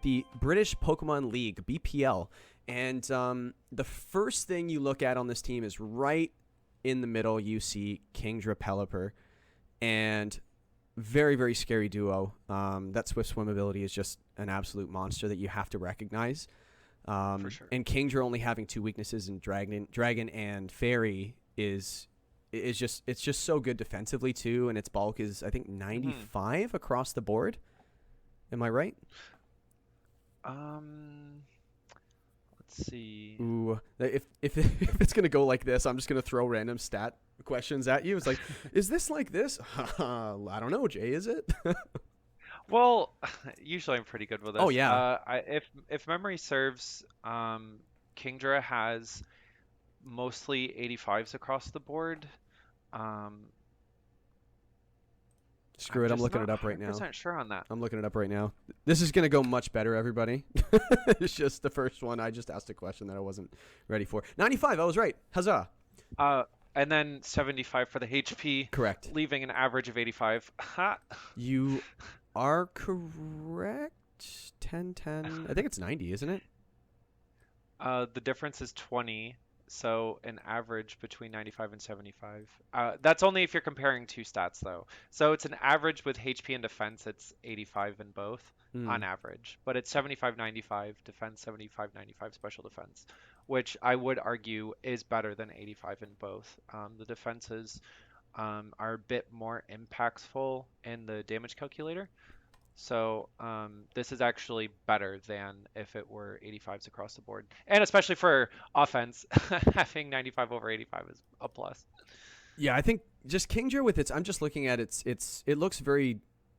the British Pokemon League, BPL. And the first thing you look at on this team is right in the middle, you see Kingdra Pelipper. And very, very scary duo. That Swift Swim ability is just an absolute monster that you have to recognize. For sure. And Kingdra only having two weaknesses in Dragon and Fairy is just it's just so good defensively too, and its bulk is I think 95 across the board. Am I right? Um, let's see. Ooh, if it's gonna go like this, I'm just gonna throw random stat questions at you. It's like, is this like this? I don't know, Jay. Is it? Well, usually I'm pretty good with Oh this. yeah, If memory serves, Kingdra has mostly 85s across the board. Um, screw I'm it. I'm just looking not it up right now. 100% sure on that. I'm looking it up right now. This is gonna go much better, everybody. It's just the first one. I just asked a question that I wasn't ready for. 95. I was right. Huzzah! Uh, and then 75 for the HP, Correct. leaving an average of 85. Ha! You are correct. 10, 10. I think it's 90, isn't it? The difference is 20, so an average between 95 and 75. That's only if you're comparing two stats, though. So it's an average with HP and defense, it's 85 in both Mm. on average, but it's 75-95 defense, 75-95 special defense, which I would argue is better than 85 in both. The defenses are a bit more impactful in the damage calculator. So this is actually better than if it were 85s across the board. And especially for offense, having 95 over 85 is a plus. Yeah, I think just Kingdra with its. I'm just looking at it looks very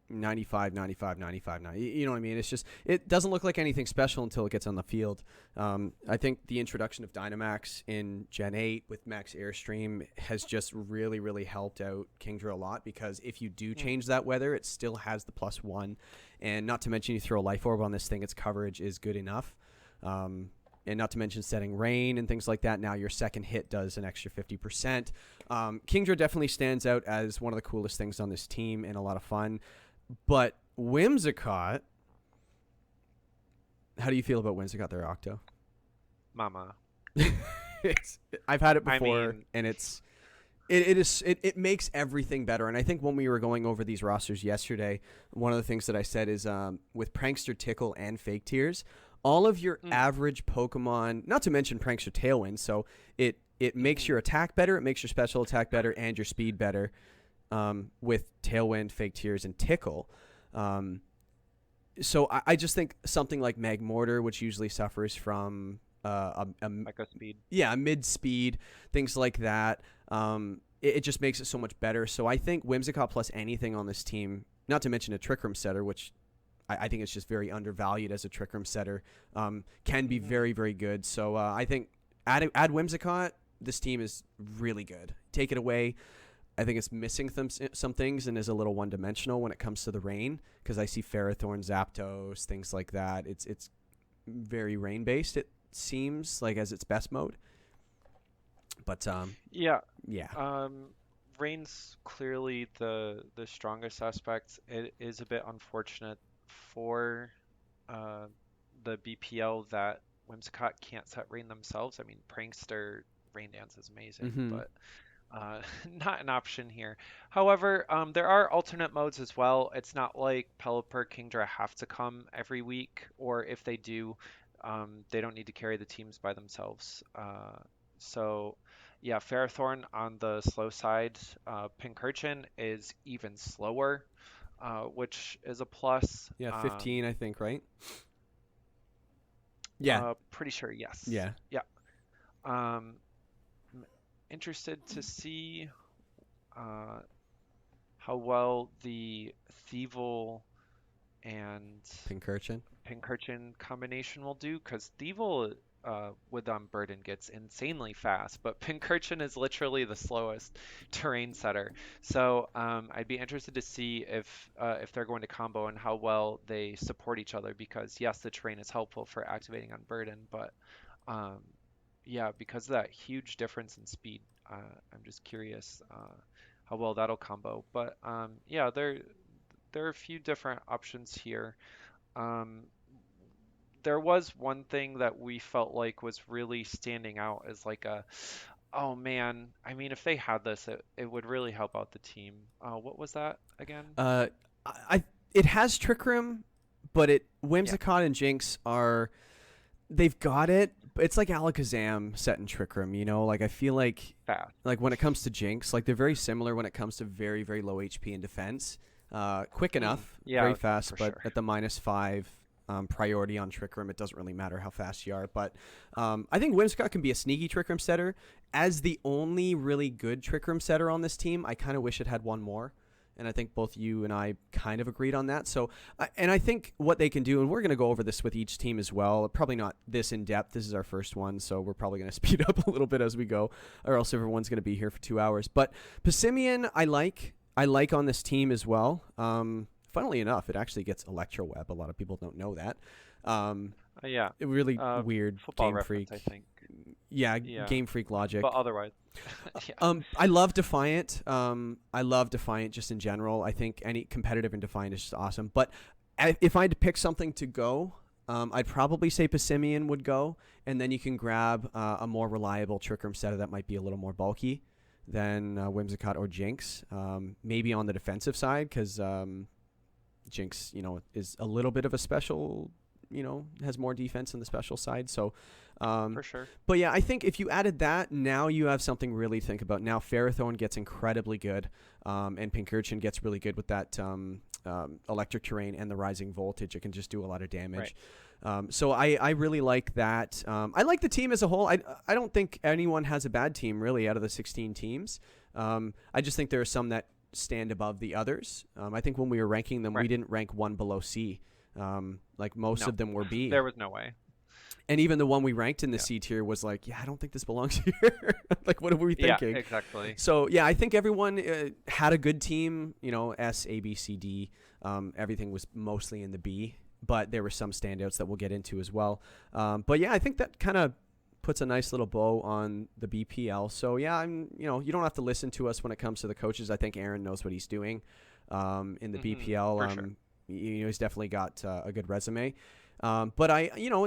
95, 95, 95. 90. You know what I mean? It's just it doesn't look like anything special until it gets on the field. I think the introduction of Dynamax in Gen 8 with Max Airstream has just really, really helped out Kingdra a lot because if you do Mm. change that weather, it still has the +1, and not to mention you throw a Life Orb on this thing, its coverage is good enough. And not to mention setting rain and things like that. Now your second hit does an extra 50%. Kingdra definitely stands out as one of the coolest things on this team and a lot of fun. But Whimsicott, how do you feel about Whimsicott there, Octo? Mama. I've had it I before, mean, and it makes everything better. And I think when we were going over these rosters yesterday, one of the things that I said is with Prankster Tickle and Fake Tears, all of your mm, average Pokemon, not to mention Prankster Tailwind, so it makes mhm. your attack better, it makes your special attack better, and your speed better with Tailwind, Fake Tears, and Tickle. So I just think something like Magmortar, which usually suffers from Echo speed. yeah, mid speed, things like that. It just makes it so much better. So I think Whimsicott plus anything on this team, not to mention a Trick Room setter, which I think it's just very undervalued as a Trick Room setter, can be Mhm. very, very good. So I think add Whimsicott, this team is really good. Take it away. I think it's missing some things and is a little one-dimensional when it comes to the rain because I see Ferrothorn, Zapdos, things like that. It's very rain-based, it seems, like as its best mode. But Yeah, yeah. Rain's clearly the strongest aspect. It is a bit unfortunate for uh, the BPL that Whimsicott can't set Rain themselves. I mean, Prankster Rain Dance is amazing, Mm-hmm. but not an option here. However, there are alternate modes as well. It's not like Pelipper, Kingdra have to come every week, or if they do, they don't need to carry the teams by themselves. So, yeah, Ferrothorn on the slow side. Pincurchin is even slower, which is a plus. Yeah, 15, I think, right? Yeah. Pretty sure, yes. Yeah. Yeah. Um, Interested to see uh, how well the Thievul and Pincurchin. Pincurchin combination will do, because Thievul with Burden gets insanely fast, but Pincurchin is literally the slowest terrain setter. So I'd be interested to see if they're going to combo and how well they support each other, because yes, the terrain is helpful for activating on Burden, but um, yeah, because of that huge difference in speed, I'm just curious how well that'll combo. But yeah, there are a few different options here. Um, there was one thing that we felt like was really standing out as like a, oh man, I mean, if they had this, it would really help out the team. What was that again? Uh, I it has Trick Room, but Yeah, Whimsicott and Jinx are they've got it. But it's like Alakazam set in Trick Room, you know. Like I feel fast. like when it comes to Jinx, like they're very similar when it comes to very very low HP and defense. Quick enough, very Yeah, fast, for but sure. at the -5 priority on Trick Room, it doesn't really matter how fast you are. But I think Whimsicott can be a sneaky Trick Room setter. As the only really good Trick Room setter on this team, I kind of wish it had one more. And I think both you and I kind of agreed on that. So, and I think what they can do, and we're going to go over this with each team as well. Probably not this in depth. This is our first one, so we're probably going to speed up a little bit as we go, or else everyone's going to be here for 2 hours. But Passimian, I like on this team as well. Funnily enough, it actually gets Electroweb. A lot of people don't know that. Yeah, It really uh, weird football Game reference, I Freak. think. Yeah, Yeah, Game Freak logic. but otherwise, yeah, I love Defiant. I love Defiant just in general. I think any competitive in Defiant is just awesome. But if I had to pick something to go, I'd probably say Passimian would go, and then you can grab a more reliable Trick Room setter that might be a little more bulky than Whimsicott or Jinx. Maybe on the defensive side, because Jinx, is a little bit of a special. Has more defense on the special side. So, for sure. but yeah, I think if you added that, now you have something really to think about. Now Ferrothorn gets incredibly good, and Pincurchin gets really good with that electric terrain and the rising voltage. It can just do a lot of damage. Right. So I really like that. I like the team as a whole. I don't think anyone has a bad team really out of the 16 teams. I just think there are some that stand above the others. I think when we were ranking them, we Right. didn't rank one below C. Like most No, of them were B. there was no way. And even the one we ranked in the Yeah. C tier was like, yeah, I don't think this belongs here. Like, what were we Yeah, thinking? exactly. So, yeah, I think everyone had a good team, S, A, B, C, D. Everything was mostly in the B, but there were some standouts that we'll get into as well. But, yeah, I think that kind of puts a nice little bow on the BPL. So, yeah, you don't have to listen to us when it comes to the coaches. I think Aaron knows what he's doing in the BPL. For sure. He's definitely got a good resume. But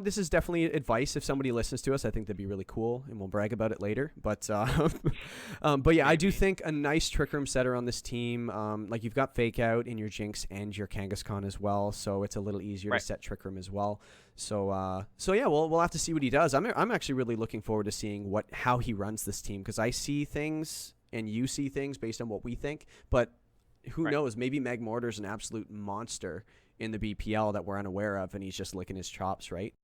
this is definitely advice. If somebody listens to us, I think that'd be really cool, and we'll brag about it later. But, but yeah, I do Maybe. think a nice Trick Room setter on this team. Like you've got Fake Out in your Jinx and your Kangaskhan as well, so it's a little easier to Right. set Trick Room as well. So yeah, we'll have to see what he does. I'm actually really looking forward to seeing how he runs this team, because I see things and you see things based on what we think, but who Right. knows? Maybe Magmortar's an absolute monster in the BPL that we're unaware of, and he's just licking his chops, right?